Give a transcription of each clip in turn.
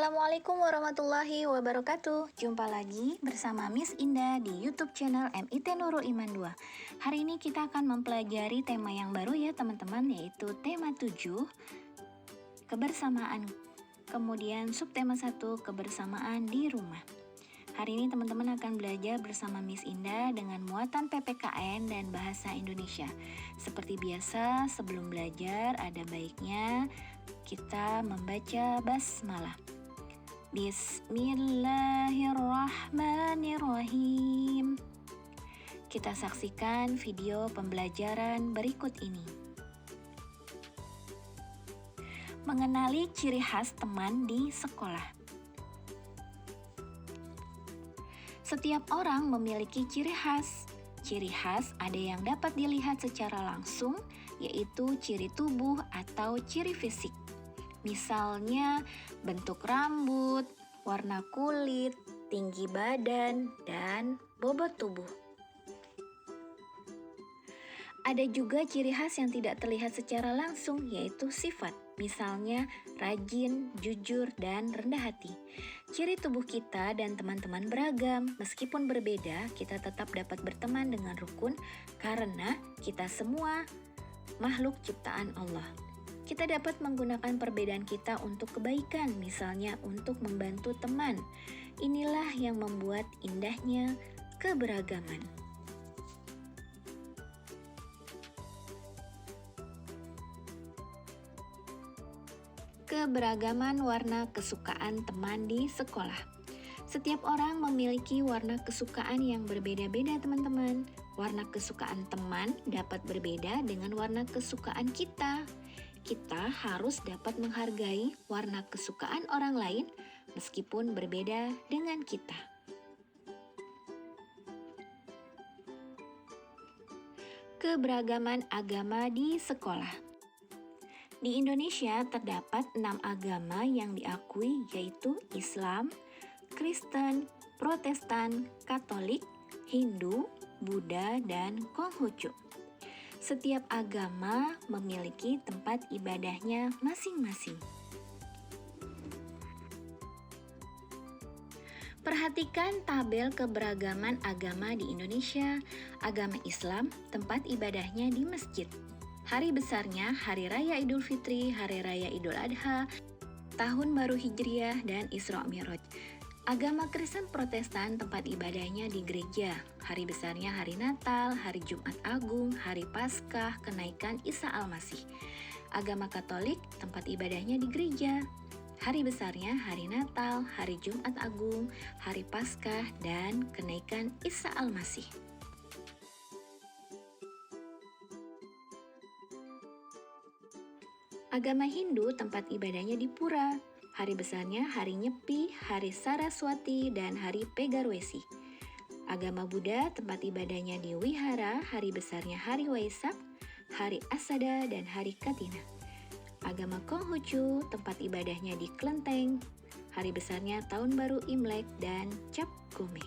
Assalamualaikum warahmatullahi wabarakatuh. Jumpa lagi bersama Miss Indah di YouTube channel MIT Nurul Iman 2. Hari ini kita akan mempelajari tema yang baru ya teman-teman, yaitu tema 7, kebersamaan. Kemudian subtema 1, kebersamaan di rumah. Hari ini teman-teman akan belajar bersama Miss Indah dengan muatan PPKN dan bahasa Indonesia. Seperti biasa, sebelum belajar ada baiknya kita membaca basmalah. Bismillahirrahmanirrahim. Kita saksikan video pembelajaran berikut ini. Mengenali ciri khas teman di sekolah. Setiap orang memiliki ciri khas. Ciri khas ada yang dapat dilihat secara langsung, yaitu ciri tubuh atau ciri fisik. Misalnya bentuk rambut, warna kulit, tinggi badan, dan bobot tubuh. Ada juga ciri khas yang tidak terlihat secara langsung, yaitu sifat. Misalnya rajin, jujur, dan rendah hati. Ciri tubuh kita dan teman-teman beragam. Meskipun berbeda, kita tetap dapat berteman dengan rukun karena kita semua makhluk ciptaan Allah. Kita dapat menggunakan perbedaan kita untuk kebaikan, misalnya untuk membantu teman. Inilah yang membuat indahnya keberagaman. Keberagaman warna kesukaan teman di sekolah. Setiap orang memiliki warna kesukaan yang berbeda-beda, teman-teman. Warna kesukaan teman dapat berbeda dengan warna kesukaan kita. Kita harus dapat menghargai warna kesukaan orang lain meskipun berbeda dengan kita. Keberagaman agama di sekolah. Di Indonesia terdapat 6 agama yang diakui, yaitu Islam, Kristen, Protestan, Katolik, Hindu, Buddha, dan Konghucu. Setiap agama memiliki tempat ibadahnya masing-masing. Perhatikan tabel keberagaman agama di Indonesia. Agama Islam, tempat ibadahnya di masjid. Hari besarnya Hari Raya Idul Fitri, Hari Raya Idul Adha, Tahun Baru Hijriah, dan Isra Mi'raj. Agama Kristen Protestan tempat ibadahnya di gereja. Hari besarnya Hari Natal, Hari Jumat Agung, Hari Paskah, kenaikan Isa Al-Masih. Agama Katolik tempat ibadahnya di gereja. Hari besarnya Hari Natal, Hari Jumat Agung, Hari Paskah, dan kenaikan Isa Al-Masih. Agama Hindu tempat ibadahnya di pura. Hari besarnya Hari Nyepi, Hari Saraswati, dan Hari Pegarwesi. Agama Buddha tempat ibadahnya di wihara. Hari besarnya Hari Waisak, Hari Asada, dan Hari Katina. Agama Konghucu tempat ibadahnya di kelenteng. Hari besarnya Tahun Baru Imlek dan Cap Gome.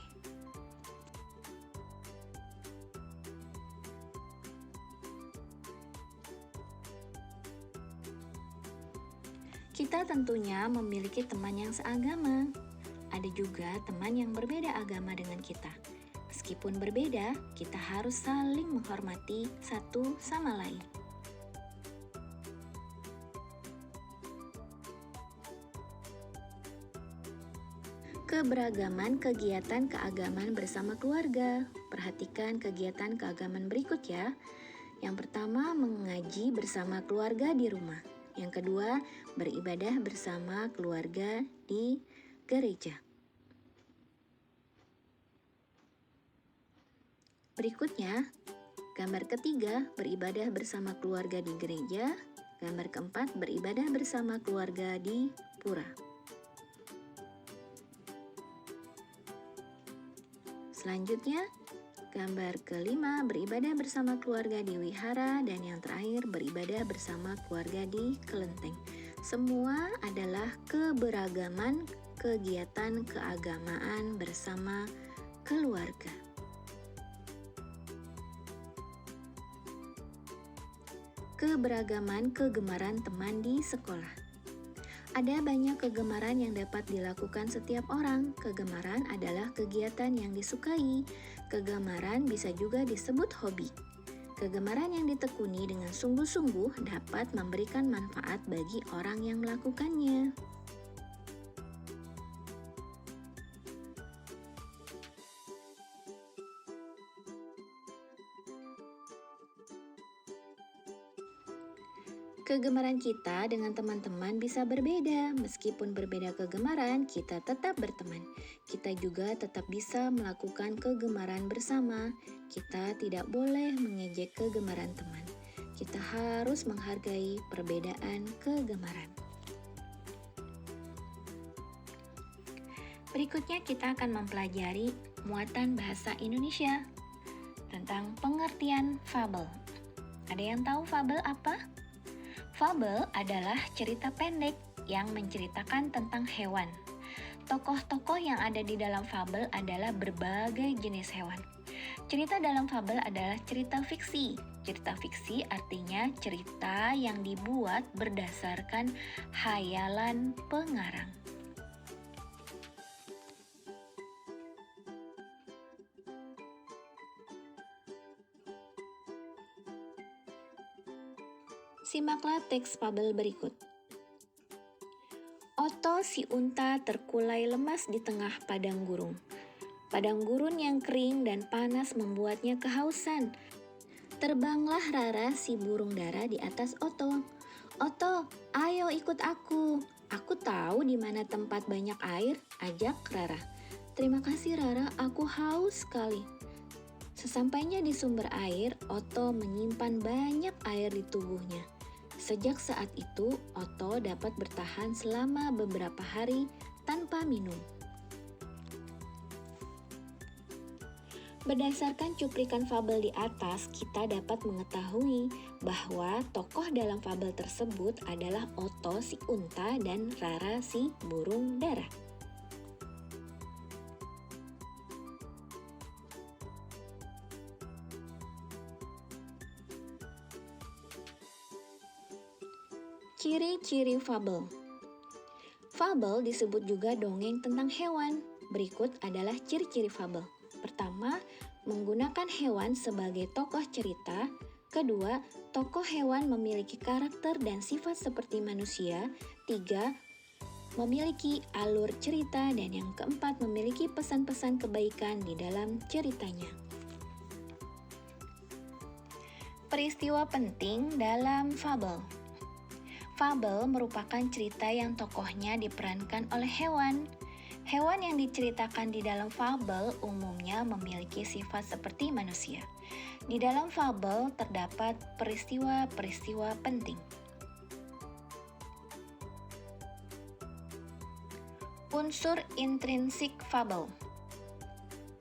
Kita tentunya memiliki teman yang seagama. Ada juga teman yang berbeda agama dengan kita. Meskipun berbeda, kita harus saling menghormati satu sama lain. Keberagaman kegiatan keagamaan bersama keluarga. Perhatikan kegiatan keagamaan berikut ya. Yang pertama, mengaji bersama keluarga di rumah. Yang kedua, beribadah bersama keluarga di gereja. Berikutnya, gambar ketiga, beribadah bersama keluarga di gereja. Gambar keempat, beribadah bersama keluarga di pura. Selanjutnya, gambar kelima, beribadah bersama keluarga di wihara, dan yang terakhir, beribadah bersama keluarga di kelenteng. Semua adalah keberagaman kegiatan keagamaan bersama keluarga. Keberagaman kegemaran teman di sekolah. Ada banyak kegemaran yang dapat dilakukan setiap orang. Kegemaran adalah kegiatan yang disukai. Kegemaran bisa juga disebut hobi. Kegemaran yang ditekuni dengan sungguh-sungguh dapat memberikan manfaat bagi orang yang melakukannya. Kegemaran kita dengan teman-teman bisa berbeda. Meskipun berbeda kegemaran, kita tetap berteman. Kita juga tetap bisa melakukan kegemaran bersama. Kita tidak boleh mengejek kegemaran teman. Kita harus menghargai perbedaan kegemaran. Berikutnya kita akan mempelajari muatan bahasa Indonesia tentang pengertian fabel. Ada yang tahu fabel apa? Fabel adalah cerita pendek yang menceritakan tentang hewan. Tokoh-tokoh yang ada di dalam fabel adalah berbagai jenis hewan. Cerita dalam fabel adalah cerita fiksi. Cerita fiksi artinya cerita yang dibuat berdasarkan hayalan pengarang. Simaklah teks fabel berikut. Oto si unta terkulai lemas di tengah padang gurun. Padang gurun yang kering dan panas membuatnya kehausan. Terbanglah Rara si burung dara di atas Oto. Oto, ayo ikut aku. Aku tahu di mana tempat banyak air, ajak Rara. Terima kasih Rara, aku haus sekali. Sesampainya di sumber air, Oto menyimpan banyak air di tubuhnya. Sejak saat itu, Oto dapat bertahan selama beberapa hari tanpa minum. Berdasarkan cuplikan fabel di atas, kita dapat mengetahui bahwa tokoh dalam fabel tersebut adalah Oto si unta dan Rara si burung dara. Ciri-ciri fabel. Fabel disebut juga dongeng tentang hewan. Berikut adalah ciri-ciri fabel. Pertama, menggunakan hewan sebagai tokoh cerita. Kedua, tokoh hewan memiliki karakter dan sifat seperti manusia. Tiga, memiliki alur cerita. Dan yang keempat, memiliki pesan-pesan kebaikan di dalam ceritanya. Peristiwa penting dalam fabel. Fabel merupakan cerita yang tokohnya diperankan oleh hewan. Hewan yang diceritakan di dalam fabel umumnya memiliki sifat seperti manusia. Di dalam fabel terdapat peristiwa-peristiwa penting. Unsur intrinsik fabel.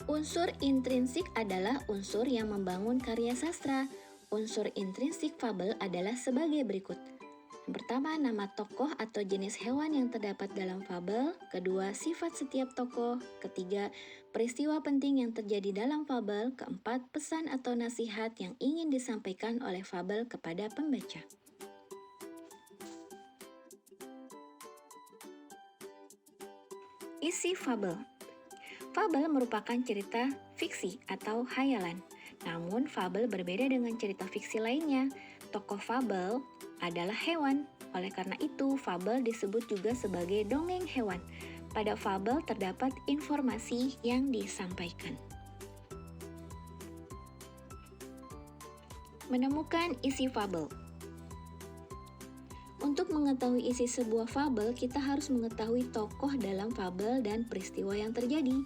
Unsur intrinsik adalah unsur yang membangun karya sastra. Unsur intrinsik fabel adalah sebagai berikut. Yang pertama, nama tokoh atau jenis hewan yang terdapat dalam fabel. Kedua, sifat setiap tokoh. Ketiga, peristiwa penting yang terjadi dalam fabel. Keempat, pesan atau nasihat yang ingin disampaikan oleh fabel kepada pembaca. Isi fabel. Fabel merupakan cerita fiksi atau hayalan. Namun, fabel berbeda dengan cerita fiksi lainnya. Tokoh fabel adalah hewan. Oleh karena itu, fabel disebut juga sebagai dongeng hewan. Pada fabel terdapat informasi yang disampaikan. Menemukan isi fabel. Untuk mengetahui isi sebuah fabel, kita harus mengetahui tokoh dalam fabel dan peristiwa yang terjadi.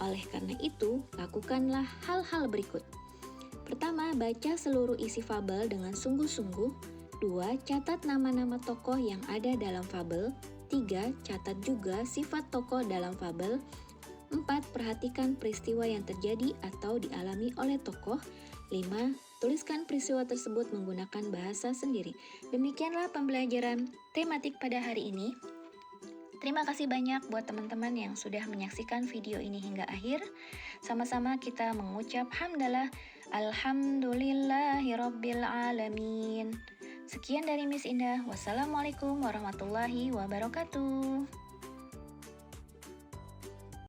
Oleh karena itu, lakukanlah hal-hal berikut. Pertama, baca seluruh isi fabel dengan sungguh-sungguh. 2. Catat nama-nama tokoh yang ada dalam fabel. 3. Catat juga sifat tokoh dalam fabel. 4. Perhatikan peristiwa yang terjadi atau dialami oleh tokoh. 5. Tuliskan peristiwa tersebut menggunakan bahasa sendiri. Demikianlah pembelajaran tematik pada hari ini. Terima kasih banyak buat teman-teman yang sudah menyaksikan video ini hingga akhir. Sama-sama kita mengucap hamdalah, alhamdulillahirabbil alamin. Sekian dari Miss Indah. Wassalamualaikum warahmatullahi wabarakatuh.